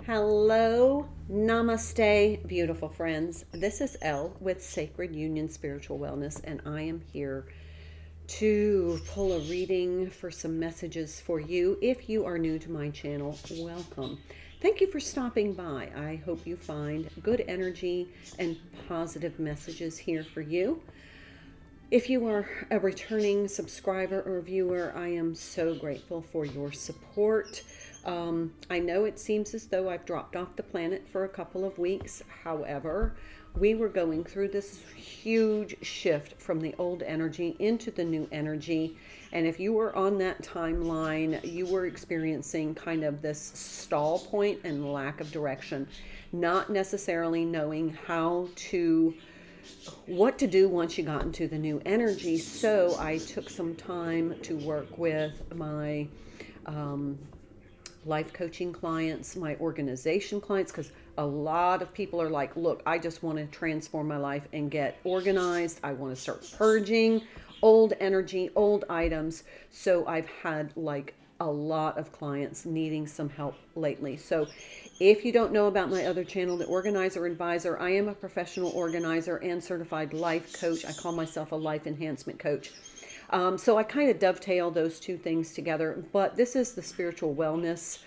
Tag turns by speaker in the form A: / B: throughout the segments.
A: Hello, namaste, beautiful friends. This is Elle with Sacred Union Spiritual Wellness, and I am here to pull a reading for some messages for you. If you are new to my channel, welcome. Thank you for stopping by. I hope you find good energy and positive messages here for you. If you are a returning subscriber or viewer, I am so grateful for your support. I know it seems as though I've dropped off the planet for a couple of weeks. However, we were going through this huge shift from the old energy into the new energy. And if you were on that timeline, you were experiencing kind of this stall point and lack of direction, not necessarily knowing what to do once you got into the new energy. So I took some time to work with my life coaching clients, my organization clients, because a lot of people are like, look, I just want to transform my life and get organized. I want to start purging old energy, old items. So I've had like a lot of clients needing some help lately. So if you don't know about my other channel, The Organizer Advisor, I am a professional organizer and certified life coach. I call myself a life enhancement coach. So I kind of dovetail those two things together, but this is the spiritual wellness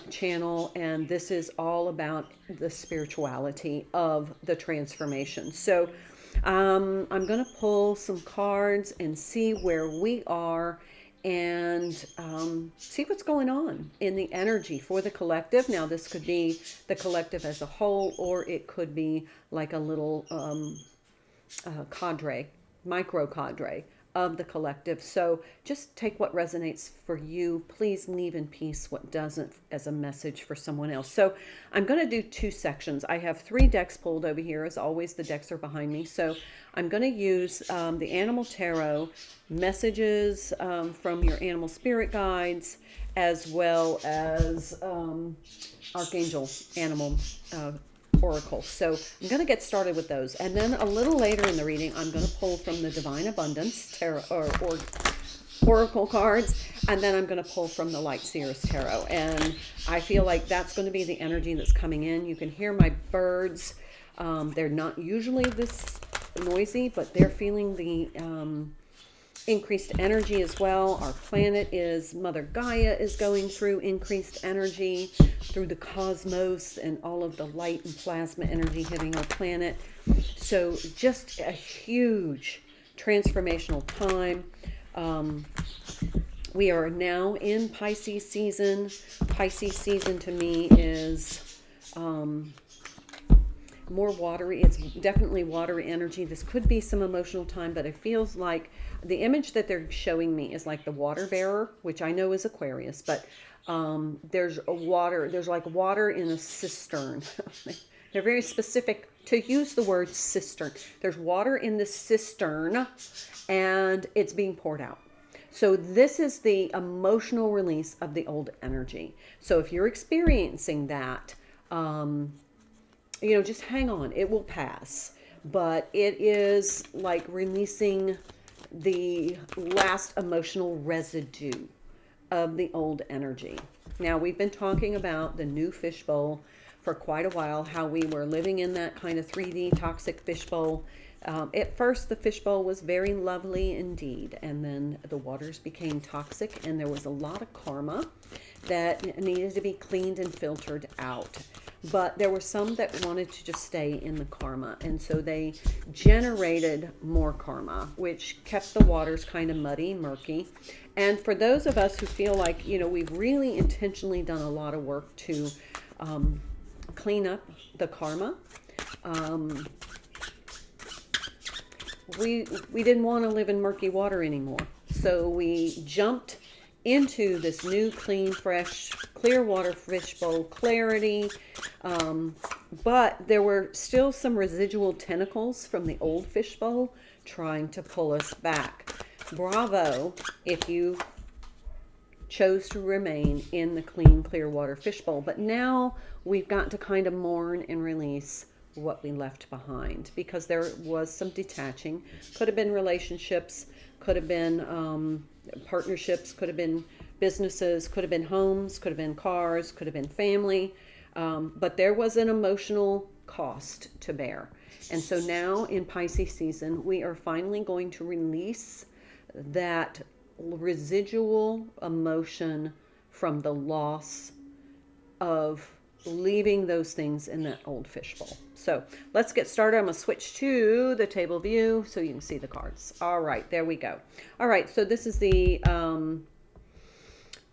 A: channel, and this is all about the spirituality of the transformation. So I'm going to pull some cards and see where we are and see what's going on in the energy for the collective. Now, this could be the collective as a whole, or it could be like a little cadre, micro cadre of the collective. So just take what resonates for you. Please leave in peace what doesn't as a message for someone else. So I'm going to do two sections. I have 3 decks pulled over here. As always, the decks are behind me. So I'm going to use the Animal Tarot messages from your animal spirit guides, as well as Archangel Animal Oracle. So I'm going to get started with those. And then a little later in the reading, I'm going to pull from the Divine Abundance Tarot or Oracle cards. And then I'm going to pull from the Light Seers Tarot. And I feel like that's going to be the energy that's coming in. You can hear my birds. They're not usually this noisy, but they're feeling the increased energy as well. Our planet is, Mother Gaia is going through increased energy through the cosmos and all of the light and plasma energy hitting our planet. So just a huge transformational time. We are now in Pisces season. Pisces season to me is more watery. It's definitely watery energy. This could be some emotional time, but it feels like the image that they're showing me is like the water bearer, which I know is Aquarius, but there's like water in a cistern. They're very specific to use the word cistern. There's water in the cistern and it's being poured out. So this is the emotional release of the old energy. So if you're experiencing that, just hang on, it will pass. But it is like releasing the last emotional residue of the old energy. Now, we've been talking about the new fishbowl for quite a while, how we were living in that kind of 3D toxic fishbowl. At first, the fishbowl was very lovely indeed, and then the waters became toxic, and there was a lot of karma that needed to be cleaned and filtered out. But there were some that wanted to just stay in the karma, and so they generated more karma, which kept the waters kind of muddy, murky. And for those of us who feel like, we've really intentionally done a lot of work to clean up the karma, we didn't want to live in murky water anymore. So we jumped into this new, clean, fresh, clear water fishbowl clarity. But there were still some residual tentacles from the old fishbowl trying to pull us back. Bravo if you chose to remain in the clean, clear water fishbowl. But now we've got to kind of mourn and release what we left behind, because there was some detaching. Could have been relationships, could have been partnerships, could have been businesses, could have been homes, could have been cars, could have been family. But there was an emotional cost to bear. And so now in Pisces season, we are finally going to release that residual emotion from the loss of leaving those things in that old fishbowl. So let's get started. I'm going to switch to the table view so you can see the cards. All right, there we go. All right, so this is the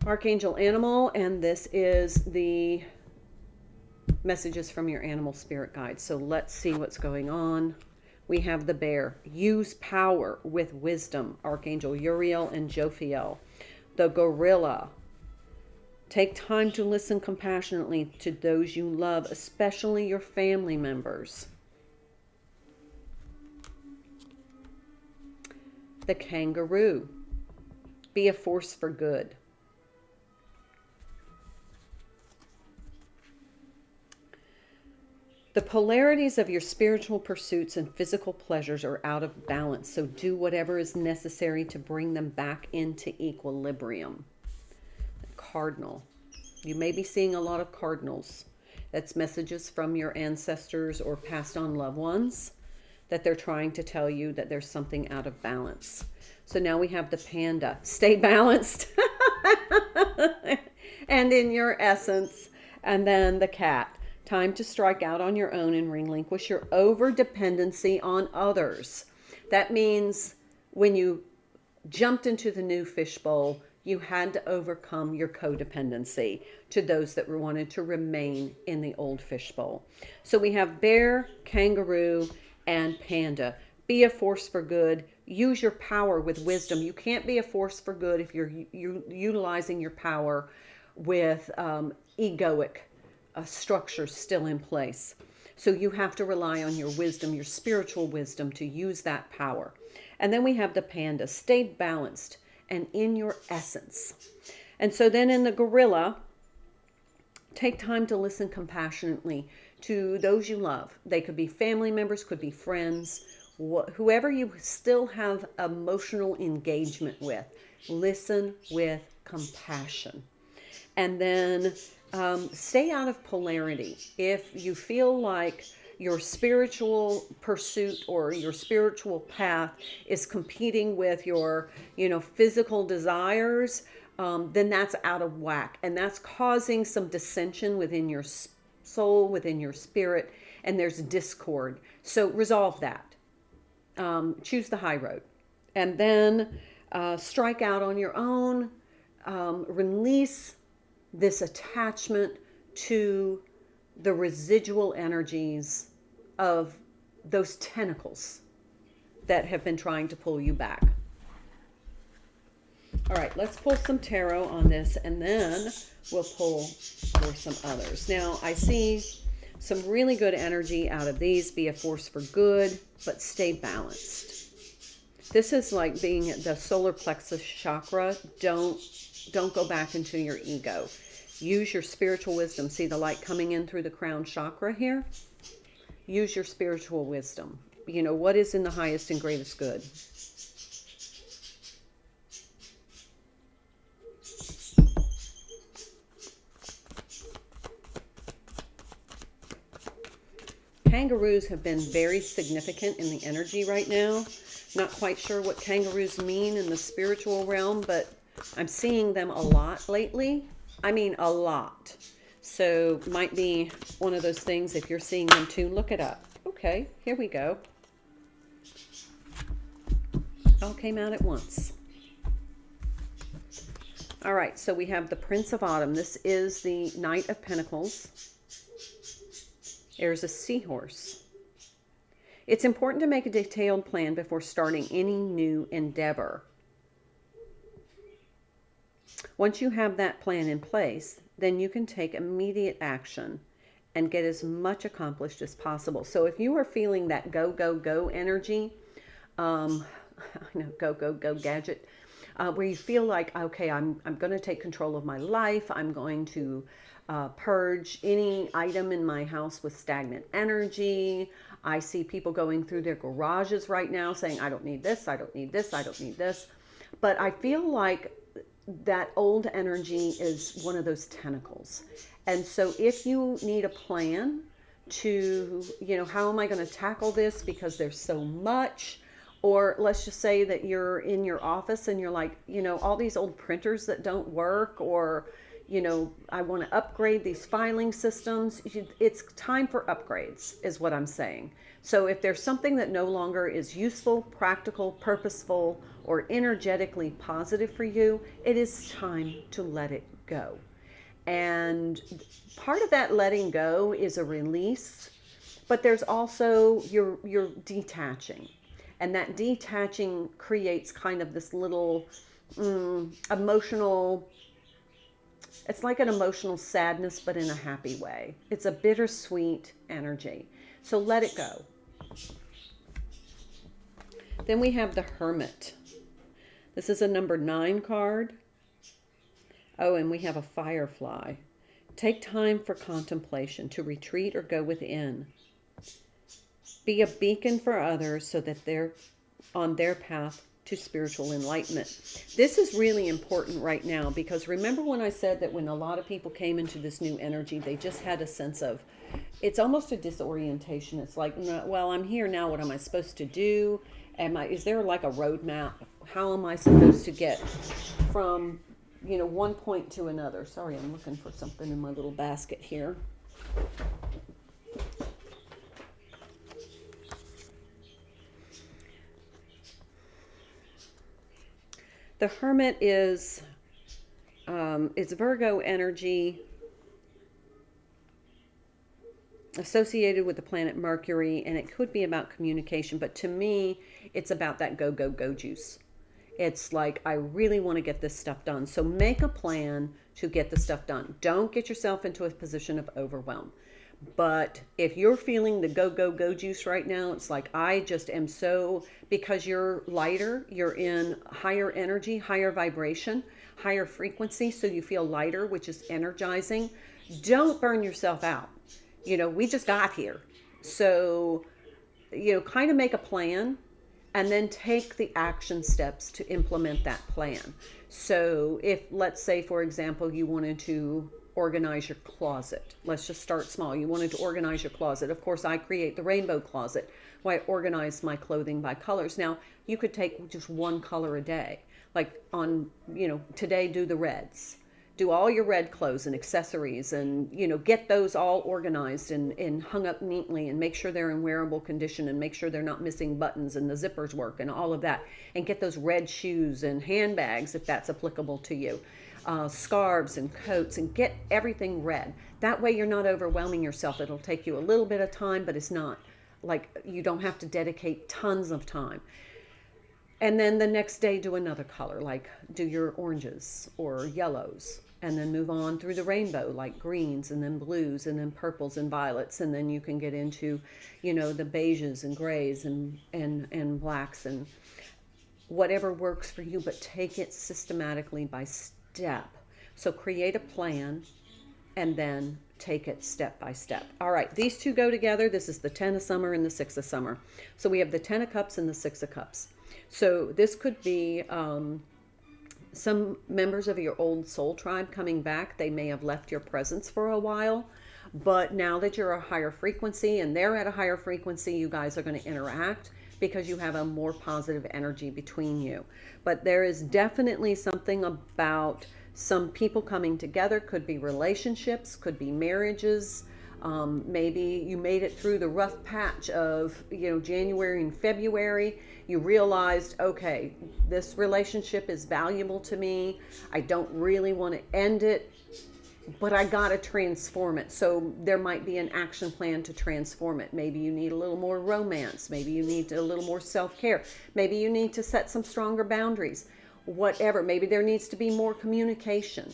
A: Archangel Animal, and this is the messages from your animal spirit guide. So let's see what's going on. We have the bear. Use power with wisdom, Archangel Uriel and Jophiel. The gorilla. Take time to listen compassionately to those you love, especially your family members. The kangaroo. Be a force for good. The polarities of your spiritual pursuits and physical pleasures are out of balance, so do whatever is necessary to bring them back into equilibrium. Cardinal. You may be seeing a lot of cardinals. That's messages from your ancestors or passed on loved ones that they're trying to tell you that there's something out of balance. So now we have the panda. Stay balanced and in your essence. And then the cat. Time to strike out on your own and relinquish your over-dependency on others. That means when you jumped into the new fishbowl, you had to overcome your codependency to those that wanted to remain in the old fishbowl. So we have bear, kangaroo, and panda. Be a force for good. Use your power with wisdom. You can't be a force for good if you're utilizing your power with egoic structures still in place. So you have to rely on your wisdom, your spiritual wisdom, to use that power. And then we have the panda. Stay balanced and in your essence. And so then in the gorilla, take time to listen compassionately to those you love. They could be family members, could be friends, whoever you still have emotional engagement with. Listen with compassion. And then stay out of polarity. If you feel like your spiritual pursuit or your spiritual path is competing with your, physical desires, then that's out of whack. And that's causing some dissension within your soul, within your spirit, and there's discord. So resolve that. Choose the high road. And then strike out on your own. Release this attachment to the residual energies of those tentacles that have been trying to pull you back. All right, let's pull some tarot on this, and then we'll pull for some others. Now, I see some really good energy out of these. Be a force for good, but stay balanced. This is like being at the solar plexus chakra. Don't go back into your ego. Use your spiritual wisdom. See the light coming in through the crown chakra here? Use your spiritual wisdom. What is in the highest and greatest good? Kangaroos have been very significant in the energy right now. Not quite sure what kangaroos mean in the spiritual realm, but I'm seeing them a lot lately. I mean, a lot. So might be one of those things, if you're seeing them too, look it up. Okay, here we go. All came out at once. All right, so we have the Prince of Autumn. This is the Knight of Pentacles. There's a seahorse. It's important to make a detailed plan before starting any new endeavor. Once you have that plan in place, then you can take immediate action and get as much accomplished as possible. So if you are feeling that go, go, go energy, go, go, go gadget, where you feel like, okay, I'm going to take control of my life. I'm going to purge any item in my house with stagnant energy. I see people going through their garages right now saying, I don't need this, I don't need this, I don't need this. But I feel like that old energy is one of those tentacles. And so if you need a plan to, how am I going to tackle this because there's so much, or let's just say that you're in your office and you're like, all these old printers that don't work, or, I want to upgrade these filing systems. It's time for upgrades is what I'm saying. So if there's something that no longer is useful, practical, purposeful, or energetically positive for you, it is time to let it go. And part of that letting go is a release, but there's also you're detaching. And that detaching creates kind of this little emotional, it's like an emotional sadness, but in a happy way. It's a bittersweet energy. So let it go. Then we have the Hermit. This is a number 9 card. Oh, and we have a Firefly. Take time for contemplation, to retreat or go within. Be a beacon for others so that they're on their path to spiritual enlightenment. This is really important right now, because remember when I said that when a lot of people came into this new energy, they just had a sense of, it's almost a disorientation. It's like, well, I'm here now. What am I supposed to do? Is there like a roadmap? How am I supposed to get from, one point to another? Sorry, I'm looking for something in my little basket here. The Hermit is it's Virgo energy associated with the planet Mercury, and it could be about communication, but to me, it's about that go, go, go juice. It's like, I really want to get this stuff done. So make a plan to get the stuff done. Don't get yourself into a position of overwhelm. But if you're feeling the go, go, go juice right now, it's like, I just am so, because you're lighter, you're in higher energy, higher vibration, higher frequency. So you feel lighter, which is energizing. Don't burn yourself out. We just got here. So, kind of make a plan and then take the action steps to implement that plan. So if, let's say, for example, you wanted to organize your closet. Let's just start small. You wanted to organize your closet. Of course, I create the rainbow closet where I organize my clothing by colors. Now, you could take just one color a day. Like today do the reds. Do all your red clothes and accessories and, get those all organized and hung up neatly, and make sure they're in wearable condition, and make sure they're not missing buttons and the zippers work and all of that. And get those red shoes and handbags if that's applicable to you. Scarves and coats, and get everything red. That way you're not overwhelming yourself. It'll take you a little bit of time, but it's not like you don't have to dedicate tons of time. And then the next day do another color, like do your oranges or yellows, and then move on through the rainbow, like greens and then blues and then purples and violets. And then you can get into, the beiges and grays and blacks and whatever works for you, but take it systematically by step. So create a plan and then take it step by step. All right, these two go together. This is the 10 of summer and the 6 of summer. So we have the 10 of cups and the 6 of cups. So this could be some members of your old soul tribe coming back. They may have left your presence for a while, but now that you're a higher frequency and they're at a higher frequency, you guys are going to interact because you have a more positive energy between you. But there is definitely something about some people coming together. Could be relationships, could be marriages. Maybe you made it through the rough patch of, January and February. You realized, okay, this relationship is valuable to me. I don't really want to end it, but I got to transform it. So there might be an action plan to transform it. Maybe you need a little more romance. Maybe you need a little more self-care. Maybe you need to set some stronger boundaries. Whatever. Maybe there needs to be more communication.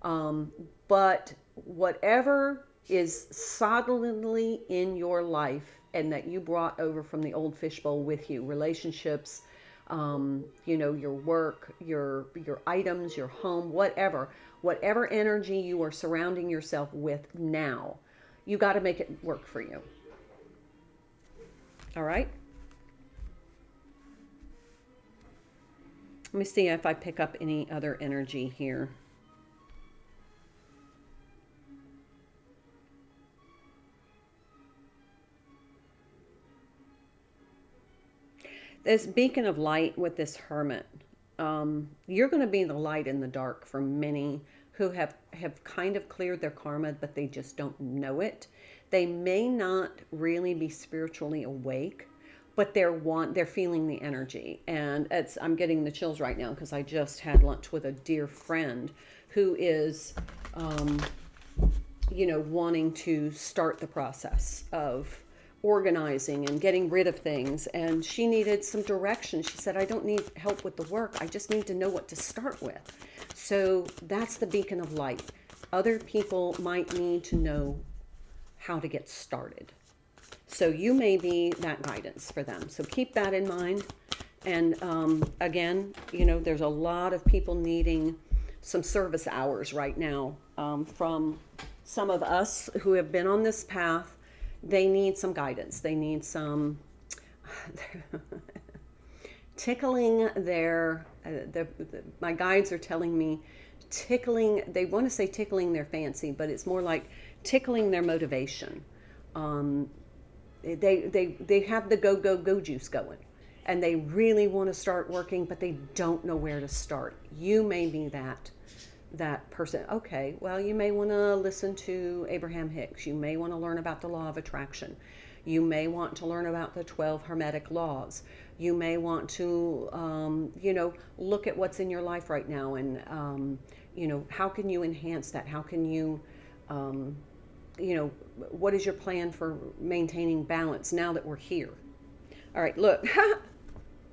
A: But whatever is solidly in your life and that you brought over from the old fishbowl with you, relationships, your work, your items, your home, whatever energy you are surrounding yourself with now, you got to make it work for you. All right. Let me see if I pick up any other energy here. This beacon of light with this hermit. You're going to be the light in the dark for many who have kind of cleared their karma, but they just don't know it. They may not really be spiritually awake, but they're feeling the energy. And I'm getting the chills right now because I just had lunch with a dear friend who is, wanting to start the process of organizing and getting rid of things, and she needed some direction. She said, I don't need help with the work, I just need to know what to start with. So that's the beacon of light. Other people might need to know how to get started, so you may be that guidance for them. So keep that in mind. And again, there's a lot of people needing some service hours right now, from some of us who have been on this path. They need some guidance. They need some tickling my guides are telling me they want to say tickling their fancy, but it's more like tickling their motivation. They have the go juice going, and they really want to start working, but they don't know where to start. You may be that person. Okay, well, you may want to listen to Abraham Hicks. You may want to learn about the law of attraction. You may want to learn about the 12 hermetic laws. You may want to, look at what's in your life right now, and, how can you enhance that? How can you, what is your plan for maintaining balance now that we're here? All right, look,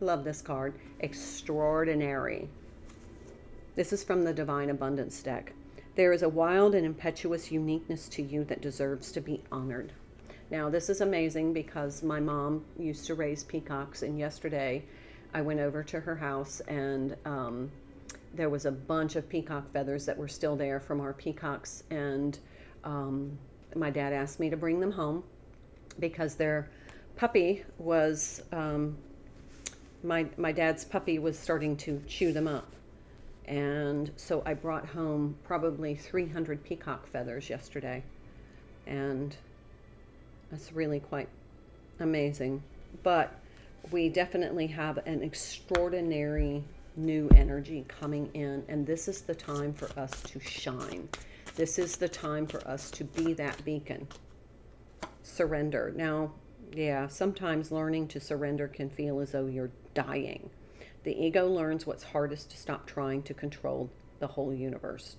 A: love this card, Extraordinary. This is from the Divine Abundance deck. There is a wild and impetuous uniqueness to you that deserves to be honored. Now, this is amazing because my mom used to raise peacocks, and yesterday I went over to her house, and there was a bunch of peacock feathers that were still there from our peacocks, and my dad asked me to bring them home because their puppy was, my dad's puppy was starting to chew them up. And so I brought home probably 300 peacock feathers yesterday. And that's really quite amazing. But we definitely have an extraordinary new energy coming in. And this is the time for us to shine. This is the time for us to be that beacon. Surrender. Now, yeah, sometimes learning to surrender can feel as though you're dying. The ego learns what's hardest to stop trying to control the whole universe.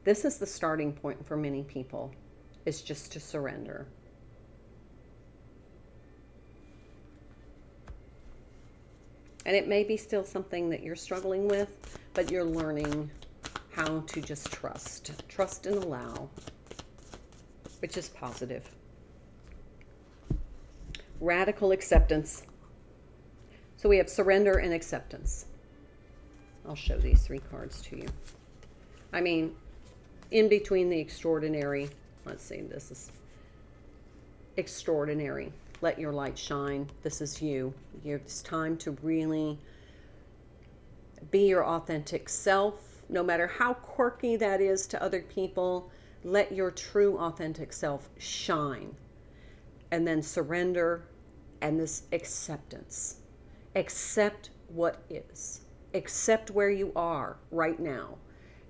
A: This is the starting point for many people, is just to surrender. And it may be still something that you're struggling with, but you're learning how to just trust. Trust and allow, which is positive. Radical acceptance. So we have surrender and acceptance. I'll show these 3 cards to you. I mean, in between the extraordinary, let's see, this is extraordinary. Let your light shine. This is you. It's time to really be your authentic self, no matter how quirky that is to other people. Let your true authentic self shine. And then surrender, and this acceptance. Accept what is. Accept where you are right now.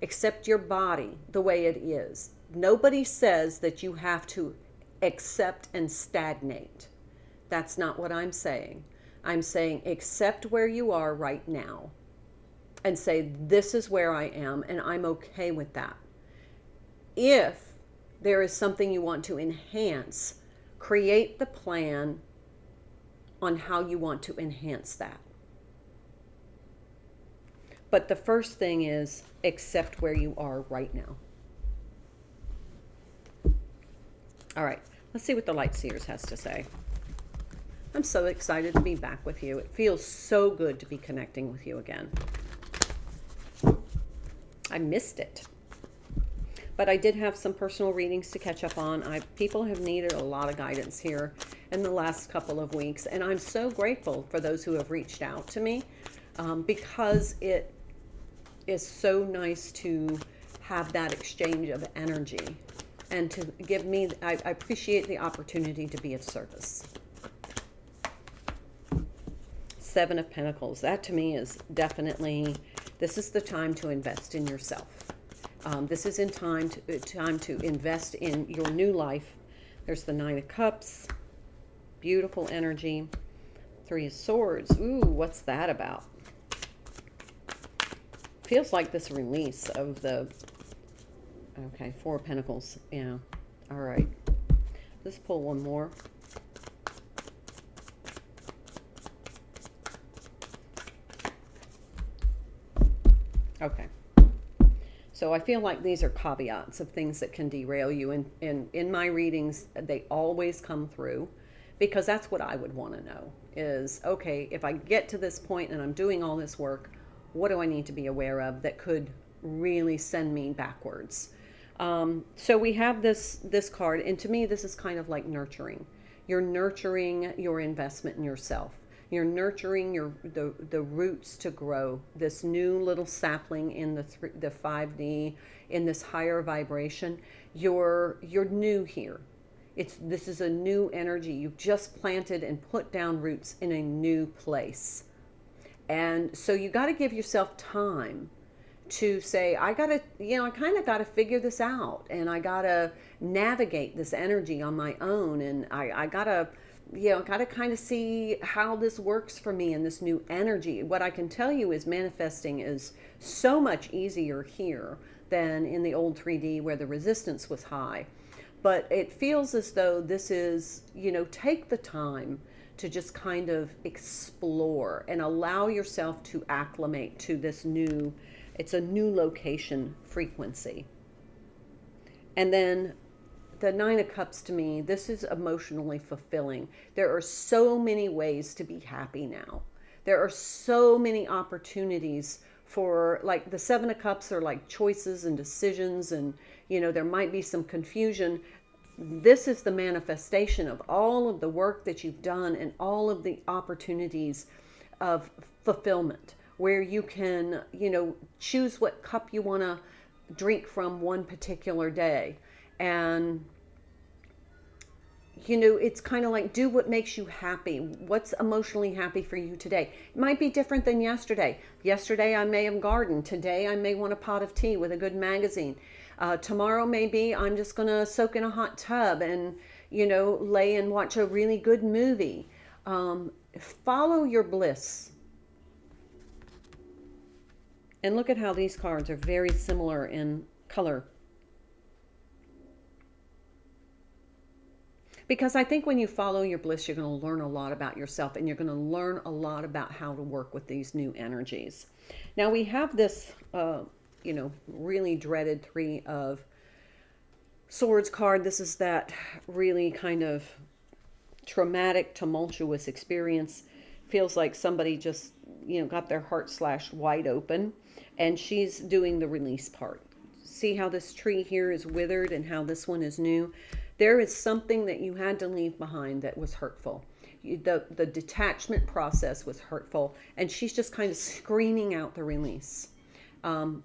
A: Accept your body the way it is. Nobody says that you have to accept and stagnate. That's not what I'm saying. I'm saying accept where you are right now and say, this is where I am, and I'm okay with that. If there is something you want to enhance, create the plan on how you want to enhance that. But the first thing is accept where you are right now. All right, let's see what the Light Seers has to say. I'm so excited to be back with you. It feels so good to be connecting with you again. I missed it. But I did have some personal readings to catch up on. People have needed a lot of guidance here. in the last couple of weeks. And I'm so grateful for those who have reached out to me, because it is so nice to have that exchange of energy and to give me, I appreciate the opportunity to be of service. Seven of Pentacles. That to me is definitely, this is the time to invest in yourself. This is time to invest in your new life. There's the Nine of Cups. Beautiful energy. Three of Swords. Ooh, what's that about? Feels like this release of the... Okay, Four of Pentacles. Yeah. All right. Let's pull one more. Okay. So I feel like these are caveats of things that can derail you. And in my readings, they always come through, because that's what I would want to know is, okay, if I get to this point and I'm doing all this work, what do I need to be aware of that could really send me backwards? So we have this card, and to me, this is kind of like nurturing. You're nurturing your investment in yourself. You're nurturing the roots to grow. This new little sapling in the 5D, in this higher vibration. You're new here. This is a new energy. You've just planted and put down roots in a new place. And so you got to give yourself time to say, I kind of got to figure this out, and I got to navigate this energy on my own, and I got to kind of see how this works for me in this new energy. What I can tell you is manifesting is so much easier here than in the old 3D where the resistance was high. But it feels as though this is, take the time to just kind of explore and allow yourself to acclimate to this new, it's a new location frequency. And then the Nine of Cups, to me, this is emotionally fulfilling. There are so many ways to be happy now. There are so many opportunities for, like, the Seven of Cups are like choices and decisions, and, there might be some confusion. This is the manifestation of all of the work that you've done and all of the opportunities of fulfillment, where you can, choose what cup you want to drink from one particular day. And, it's kind of like, do what makes you happy. What's emotionally happy for you today? It might be different than yesterday. Yesterday I may have gardened. Today I may want a pot of tea with a good magazine. Tomorrow maybe I'm just going to soak in a hot tub and, lay and watch a really good movie. Follow your bliss. And look at how these cards are very similar in color. Because I think when you follow your bliss, you're going to learn a lot about yourself, and you're going to learn a lot about how to work with these new energies. Now we have this, really dreaded Three of Swords card. This is that really kind of traumatic, tumultuous experience. Feels like somebody just, got their heart slashed wide open, and she's doing the release part. See how this tree here is withered and how this one is new? There is something that you had to leave behind that was hurtful. The detachment process was hurtful, and she's just kind of screaming out the release.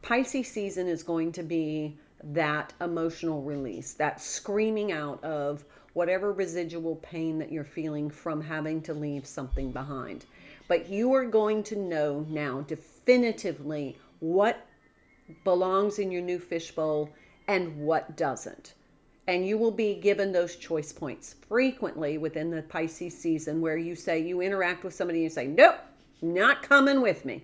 A: Pisces season is going to be that emotional release, that screaming out of whatever residual pain that you're feeling from having to leave something behind. But you are going to know now definitively what belongs in your new fishbowl and what doesn't. And you will be given those choice points frequently within the Pisces season, where you say, you interact with somebody and you say, nope, not coming with me.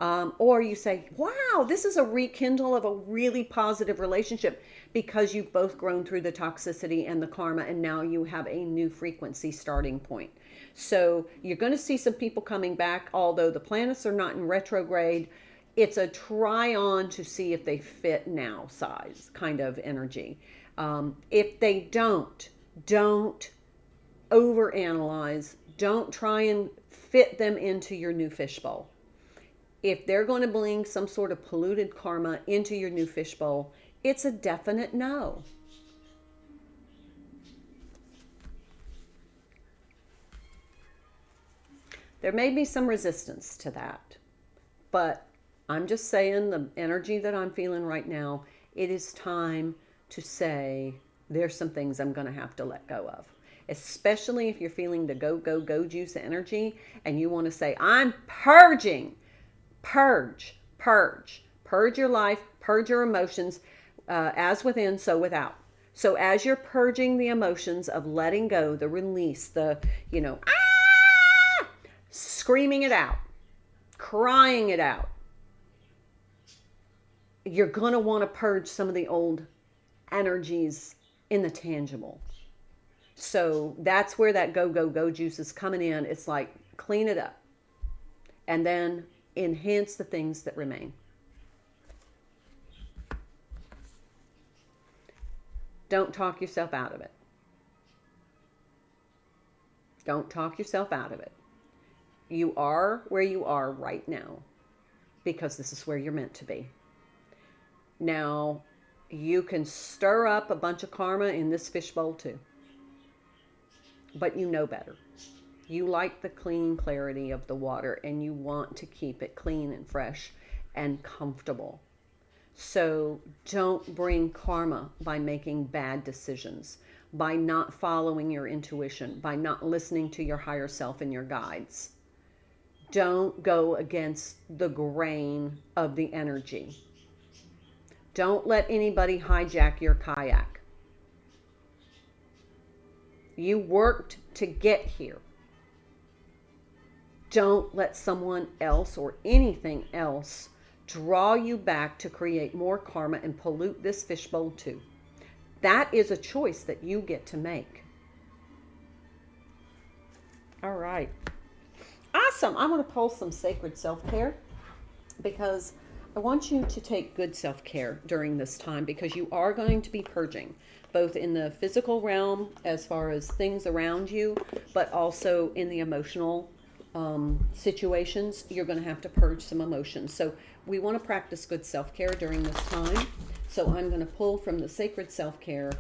A: Or you say, wow, this is a rekindle of a really positive relationship, because you've both grown through the toxicity and the karma, and now you have a new frequency starting point. So you're going to see some people coming back, although the planets are not in retrograde. It's a try on to see if they fit now size kind of energy. If they don't overanalyze. Don't try and fit them into your new fishbowl. If they're going to bring some sort of polluted karma into your new fishbowl, it's a definite no. There may be some resistance to that, but I'm just saying the energy that I'm feeling right now, it is time to say there's some things I'm going to have to let go of. Especially if you're feeling the go, go, go juice energy and you want to say, I'm purging. Purge, purge, purge your life, purge your emotions, as within, so without. So as you're purging the emotions of letting go, the release, the, screaming it out, crying it out, you're going to want to purge some of the old energies in the tangible. So that's where that go, go, go juice is coming in. It's like clean it up and then enhance the things that remain. Don't talk yourself out of it. Don't talk yourself out of it. You are where you are right now because this is where you're meant to be. Now, you can stir up a bunch of karma in this fishbowl too. But you know better. You like the clean clarity of the water and you want to keep it clean and fresh and comfortable. So don't bring karma by making bad decisions, by not following your intuition, by not listening to your higher self and your guides. Don't go against the grain of the energy. Don't let anybody hijack your kayak. You worked to get here. Don't let someone else or anything else draw you back to create more karma and pollute this fishbowl too. That is a choice that you get to make. All right. Awesome. I'm going to pull some sacred self-care because I want you to take good self-care during this time because you are going to be purging, both in the physical realm as far as things around you, but also in the emotional situations. You're going to have to purge some emotions. So we want to practice good self-care during this time. So I'm going to pull from the Sacred Self-Care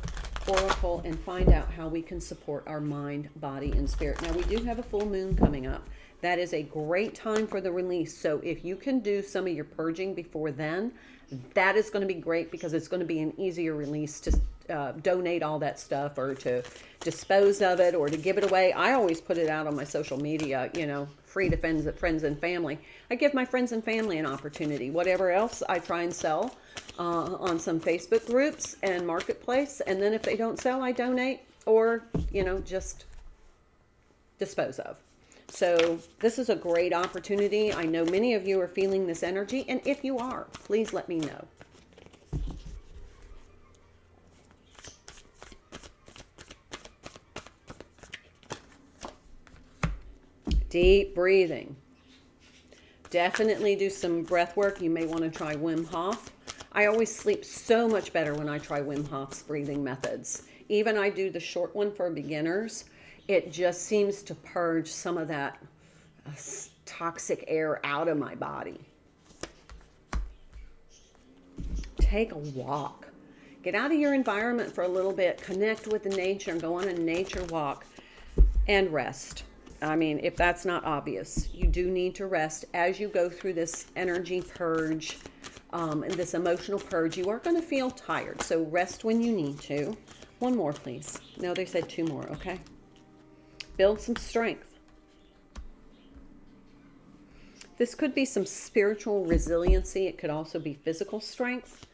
A: Oracle and find out how we can support our mind, body, and spirit. Now, we do have a full moon coming up. That is a great time for the release. So if you can do some of your purging before then, that is going to be great because it's going to be an easier release to donate all that stuff or to dispose of it or to give it away. I always put it out on my social media, free to friends and family. I give my friends and family an opportunity. Whatever else, I try and sell on some Facebook groups and marketplace. And then if they don't sell, I donate or, just dispose of. So this is a great opportunity. I know many of you are feeling this energy. And if you are, please let me know. Deep breathing. Definitely do some breath work. You may want to try Wim Hof. I always sleep so much better when I try Wim Hof's breathing methods. Even I do the short one for beginners. It just seems to purge some of that toxic air out of my body. Take a walk. Get out of your environment for a little bit. Connect with the nature and go on a nature walk and rest. I mean, if that's not obvious, you do need to rest as you go through this energy purge and this emotional purge. You are going to feel tired, so rest when you need to. One more, please. No, they said two more, okay? Build some strength. This could be some spiritual resiliency. It could also be physical strength.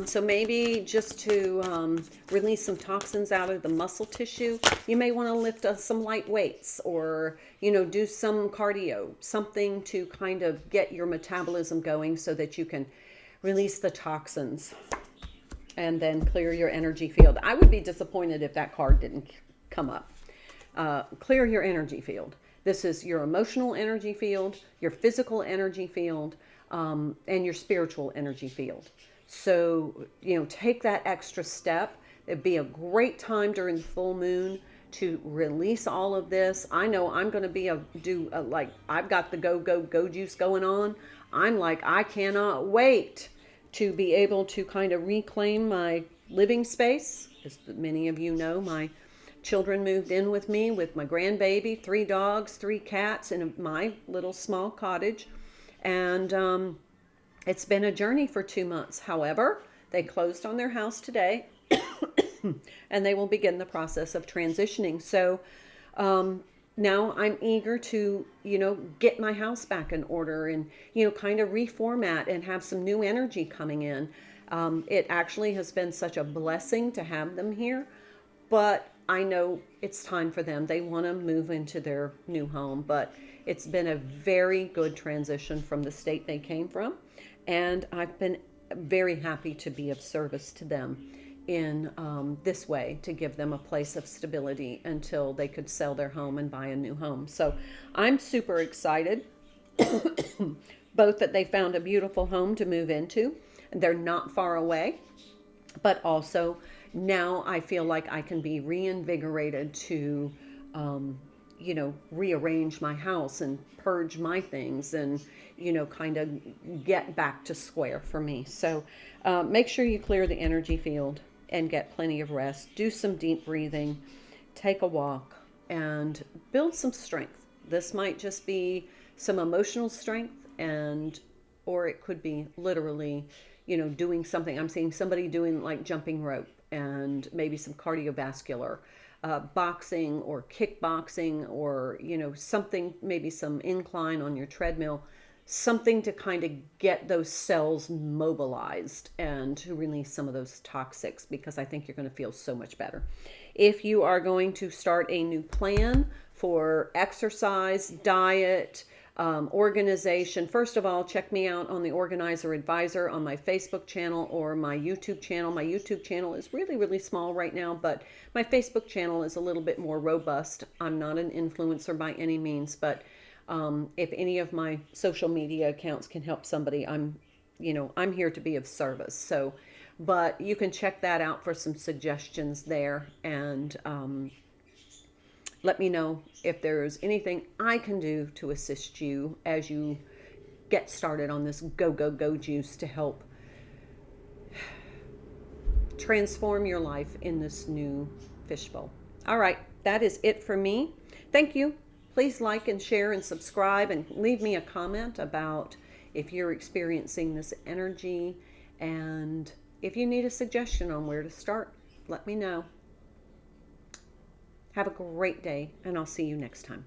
A: So maybe just to release some toxins out of the muscle tissue, you may want to lift some light weights or, do some cardio, something to kind of get your metabolism going so that you can release the toxins and then clear your energy field. I would be disappointed if that card didn't come up. Clear your energy field. This is your emotional energy field, your physical energy field, and your spiritual energy field. So, take that extra step. It'd be a great time during the full moon to release all of this. I know I'm going to I've got the go juice going on. I'm like, I cannot wait to be able to kind of reclaim my living space. As many of you know, my children moved in with me with my grandbaby, 3 dogs, 3 cats in my little small cottage. And it's been a journey for 2 months. However, they closed on their house today and they will begin the process of transitioning. So now I'm eager to, get my house back in order and, kind of reformat and have some new energy coming in. It actually has been such a blessing to have them here, but I know it's time for them. They want to move into their new home, but it's been a very good transition from the state they came from. And I've been very happy to be of service to them in this way, to give them a place of stability until they could sell their home and buy a new home. So I'm super excited, both that they found a beautiful home to move into, and they're not far away, but also now I feel like I can be reinvigorated to, rearrange my house and purge my things and, kind of get back to square for me. So make sure you clear the energy field and get plenty of rest. Do some deep breathing, take a walk, and build some strength. This might just be some emotional strength, or it could be literally, doing something. I'm seeing somebody doing like jumping rope and maybe some cardiovascular, boxing or kickboxing, or, something, maybe some incline on your treadmill, something to kind of get those cells mobilized and to release some of those toxics, because I think you're going to feel so much better. If you are going to start a new plan for exercise, diet, organization, first of all, check me out on the Organizer Advisor on my Facebook channel or my YouTube channel. My YouTube channel is really, really small right now, but my Facebook channel is a little bit more robust. I'm not an influencer by any means, but if any of my social media accounts can help somebody, I'm here to be of service. So, but you can check that out for some suggestions there, and let me know if there's anything I can do to assist you as you get started on this go juice to help transform your life in this new fishbowl. All right, that is it for me. Thank you. Please like and share and subscribe, and leave me a comment about if you're experiencing this energy, and if you need a suggestion on where to start, let me know. Have a great day, and I'll see you next time.